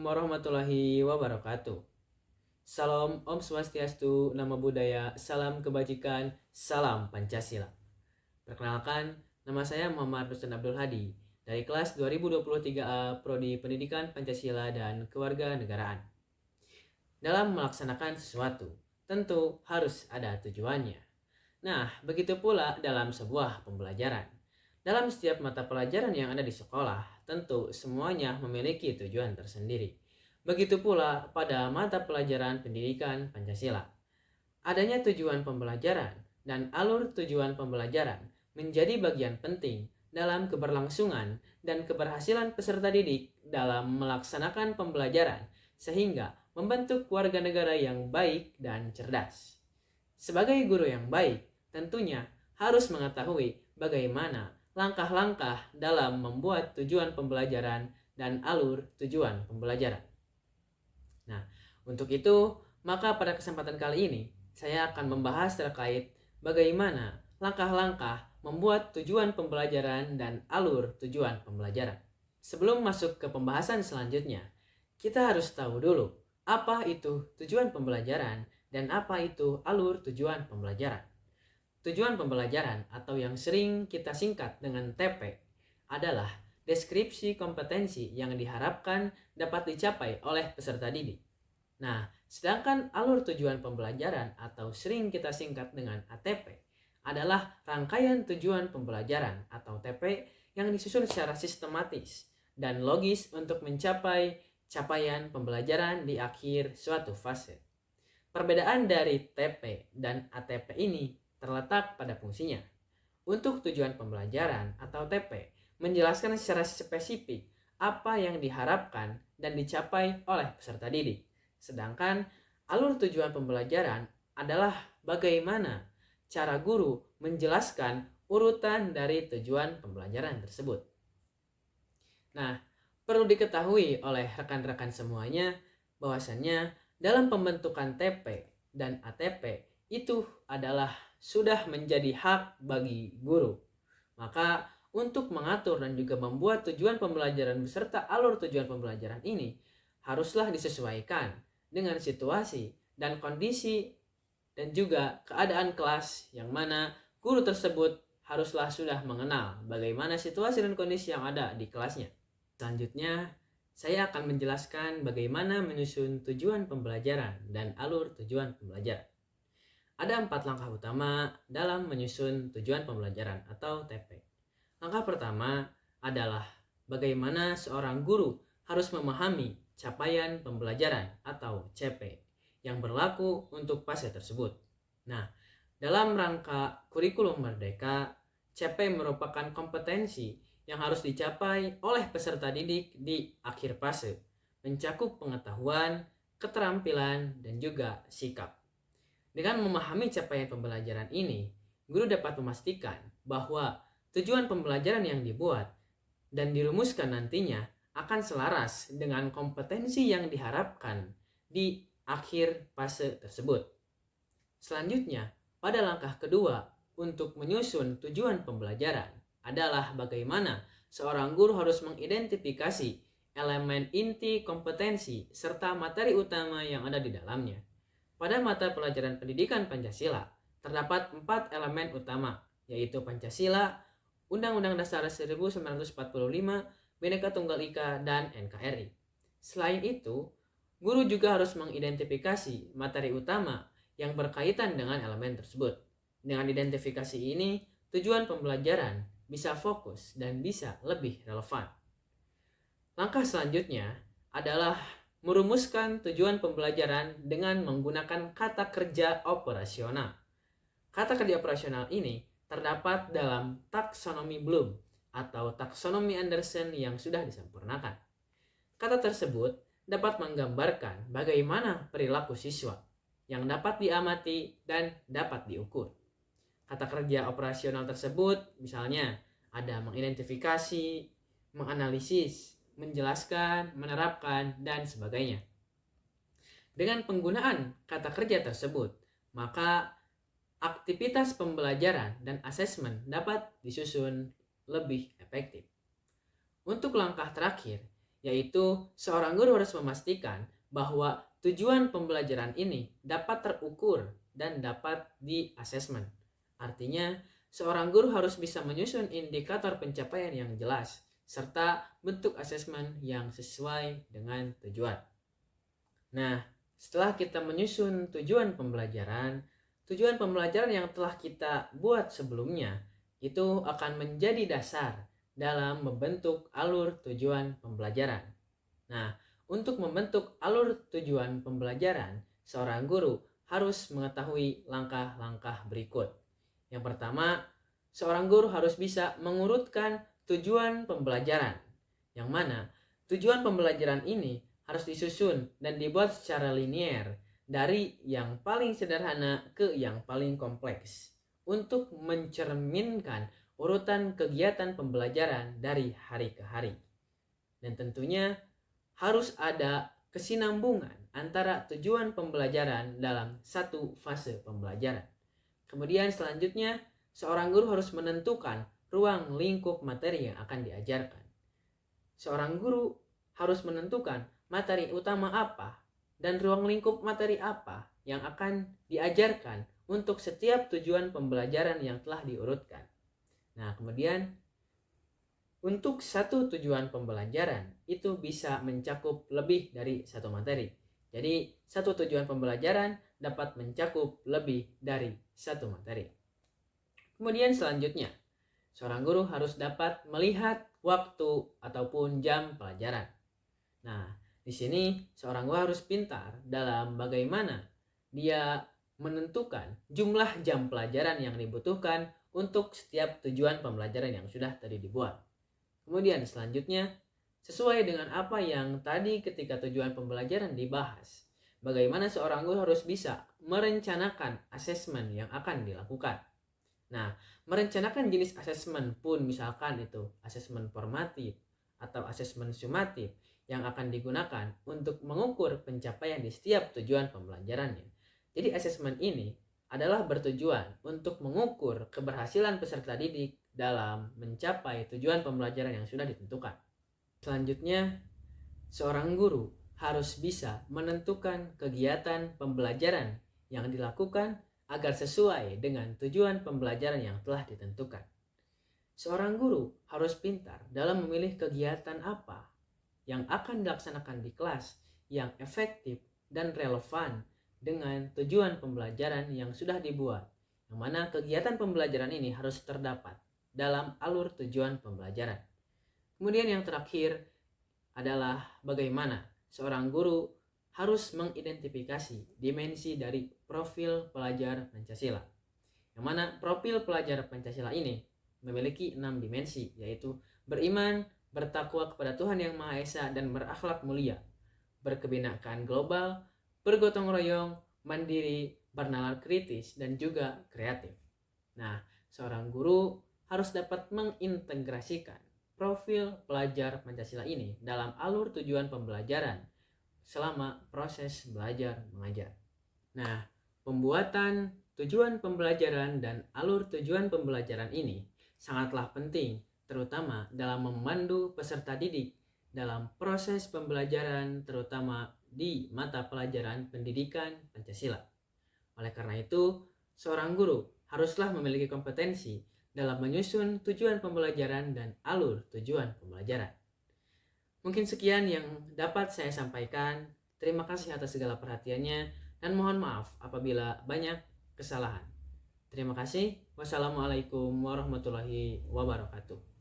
warahmatullahi wabarakatuh. Salam Om Swastiastu, Namo Buddhaya, salam kebajikan, salam Pancasila. Perkenalkan, nama saya Muhammad Rusdan Abdul Hadi dari kelas 2023A Prodi Pendidikan Pancasila dan Kewarganegaraan. Dalam melaksanakan sesuatu, tentu harus ada tujuannya. Nah, begitu pula dalam sebuah pembelajaran. Dalam setiap mata pelajaran yang ada di sekolah, tentu semuanya memiliki tujuan tersendiri. Begitu pula pada mata pelajaran pendidikan Pancasila. Adanya tujuan pembelajaran dan alur tujuan pembelajaran menjadi bagian penting dalam keberlangsungan dan keberhasilan peserta didik dalam melaksanakan pembelajaran sehingga membentuk warga negara yang baik dan cerdas. Sebagai guru yang baik, tentunya harus mengetahui bagaimana langkah-langkah dalam membuat tujuan pembelajaran dan alur tujuan pembelajaran. Nah, untuk itu, maka pada kesempatan kali ini, saya akan membahas terkait bagaimana langkah-langkah membuat tujuan pembelajaran dan alur tujuan pembelajaran. Sebelum masuk ke pembahasan selanjutnya, kita harus tahu dulu apa itu tujuan pembelajaran dan apa itu alur tujuan pembelajaran. Tujuan pembelajaran atau yang sering kita singkat dengan TP adalah deskripsi kompetensi yang diharapkan dapat dicapai oleh peserta didik. Nah, sedangkan alur tujuan pembelajaran atau sering kita singkat dengan ATP adalah rangkaian tujuan pembelajaran atau TP yang disusun secara sistematis dan logis untuk mencapai capaian pembelajaran di akhir suatu fase. Perbedaan dari TP dan ATP ini terletak pada fungsinya. Untuk tujuan pembelajaran atau TP menjelaskan secara spesifik apa yang diharapkan dan dicapai oleh peserta didik. Sedangkan alur tujuan pembelajaran adalah bagaimana cara guru menjelaskan urutan dari tujuan pembelajaran tersebut. Nah, perlu diketahui oleh rekan-rekan semuanya bahwasannya dalam pembentukan TP dan ATP itu adalah sudah menjadi hak bagi guru. Maka untuk mengatur dan juga membuat tujuan pembelajaran beserta alur tujuan pembelajaran ini haruslah disesuaikan dengan situasi dan kondisi dan juga keadaan kelas yang mana guru tersebut haruslah sudah mengenal bagaimana situasi dan kondisi yang ada di kelasnya. Selanjutnya, saya akan menjelaskan bagaimana menyusun tujuan pembelajaran dan alur tujuan pembelajaran. Ada 4 langkah utama dalam menyusun tujuan pembelajaran atau TP. Langkah pertama adalah bagaimana seorang guru harus memahami capaian pembelajaran atau CP yang berlaku untuk fase tersebut. Nah, dalam rangka kurikulum merdeka, CP merupakan kompetensi yang harus dicapai oleh peserta didik di akhir fase, mencakup pengetahuan, keterampilan, dan juga sikap. Dengan memahami capaian pembelajaran ini, guru dapat memastikan bahwa tujuan pembelajaran yang dibuat dan dirumuskan nantinya akan selaras dengan kompetensi yang diharapkan di akhir fase tersebut. Selanjutnya, pada langkah kedua untuk menyusun tujuan pembelajaran adalah bagaimana seorang guru harus mengidentifikasi elemen inti kompetensi serta materi utama yang ada di dalamnya. Pada mata pelajaran pendidikan Pancasila, terdapat 4 elemen utama, yaitu Pancasila, Undang-Undang Dasar 1945, Bhinneka Tunggal Ika, dan NKRI. Selain itu, guru juga harus mengidentifikasi materi utama yang berkaitan dengan elemen tersebut. Dengan identifikasi ini, tujuan pembelajaran bisa fokus dan bisa lebih relevan. Langkah selanjutnya adalah merumuskan tujuan pembelajaran dengan menggunakan kata kerja operasional. Kata kerja operasional ini terdapat dalam taksonomi Bloom atau taksonomi Anderson yang sudah disempurnakan. Kata tersebut dapat menggambarkan bagaimana perilaku siswa yang dapat diamati dan dapat diukur. Kata kerja operasional tersebut misalnya ada mengidentifikasi, menganalisis, menjelaskan, menerapkan, dan sebagainya. Dengan penggunaan kata kerja tersebut, maka aktivitas pembelajaran dan asesmen dapat disusun lebih efektif. Untuk langkah terakhir, yaitu seorang guru harus memastikan bahwa tujuan pembelajaran ini dapat terukur dan dapat di-asesmen. Artinya, seorang guru harus bisa menyusun indikator pencapaian yang jelas, serta bentuk asesmen yang sesuai dengan tujuan. Nah, setelah kita menyusun tujuan pembelajaran yang telah kita buat sebelumnya, itu akan menjadi dasar dalam membentuk alur tujuan pembelajaran. Nah, untuk membentuk alur tujuan pembelajaran, seorang guru harus mengetahui langkah-langkah berikut. Yang pertama, seorang guru harus bisa mengurutkan tujuan pembelajaran, yang mana tujuan pembelajaran ini harus disusun dan dibuat secara linier dari yang paling sederhana ke yang paling kompleks untuk mencerminkan urutan kegiatan pembelajaran dari hari ke hari. Dan tentunya harus ada kesinambungan antara tujuan pembelajaran dalam satu fase pembelajaran. Kemudian selanjutnya, seorang guru harus menentukan ruang lingkup materi yang akan diajarkan. Seorang guru harus menentukan materi utama apa dan ruang lingkup materi apa yang akan diajarkan untuk setiap tujuan pembelajaran yang telah diurutkan. Nah, kemudian untuk satu tujuan pembelajaran itu bisa mencakup lebih dari satu materi. Jadi, satu tujuan pembelajaran dapat mencakup lebih dari satu materi. Kemudian selanjutnya, seorang guru harus dapat melihat waktu ataupun jam pelajaran. Nah, di sini seorang guru harus pintar dalam bagaimana dia menentukan jumlah jam pelajaran yang dibutuhkan untuk setiap tujuan pembelajaran yang sudah tadi dibuat. Kemudian selanjutnya, sesuai dengan apa yang tadi ketika tujuan pembelajaran dibahas, bagaimana seorang guru harus bisa merencanakan asesmen yang akan dilakukan. Nah, merencanakan jenis asesmen pun misalkan itu asesmen formatif atau asesmen sumatif yang akan digunakan untuk mengukur pencapaian di setiap tujuan pembelajarannya. Jadi asesmen ini adalah bertujuan untuk mengukur keberhasilan peserta didik dalam mencapai tujuan pembelajaran yang sudah ditentukan. Selanjutnya, seorang guru harus bisa menentukan kegiatan pembelajaran yang dilakukan agar sesuai dengan tujuan pembelajaran yang telah ditentukan. Seorang guru harus pintar dalam memilih kegiatan apa yang akan dilaksanakan di kelas yang efektif dan relevan dengan tujuan pembelajaran yang sudah dibuat, yang mana kegiatan pembelajaran ini harus terdapat dalam alur tujuan pembelajaran. Kemudian yang terakhir adalah bagaimana seorang guru harus mengidentifikasi dimensi dari profil pelajar Pancasila. Yang mana profil pelajar Pancasila ini memiliki 6 dimensi, yaitu beriman, bertakwa kepada Tuhan Yang Maha Esa dan berakhlak mulia, berkebinekaan global, bergotong royong, mandiri, bernalar kritis, dan juga kreatif. Nah, seorang guru harus dapat mengintegrasikan profil pelajar Pancasila ini dalam alur tujuan pembelajaran selama proses belajar mengajar. Nah, pembuatan tujuan pembelajaran dan alur tujuan pembelajaran ini sangatlah penting, terutama dalam memandu peserta didik dalam proses pembelajaran, terutama di mata pelajaran pendidikan Pancasila. Oleh karena itu, seorang guru haruslah memiliki kompetensi dalam menyusun tujuan pembelajaran dan alur tujuan pembelajaran. Mungkin sekian yang dapat saya sampaikan. Terima kasih atas segala perhatiannya dan mohon maaf apabila banyak kesalahan. Terima kasih. Wassalamualaikum warahmatullahi wabarakatuh.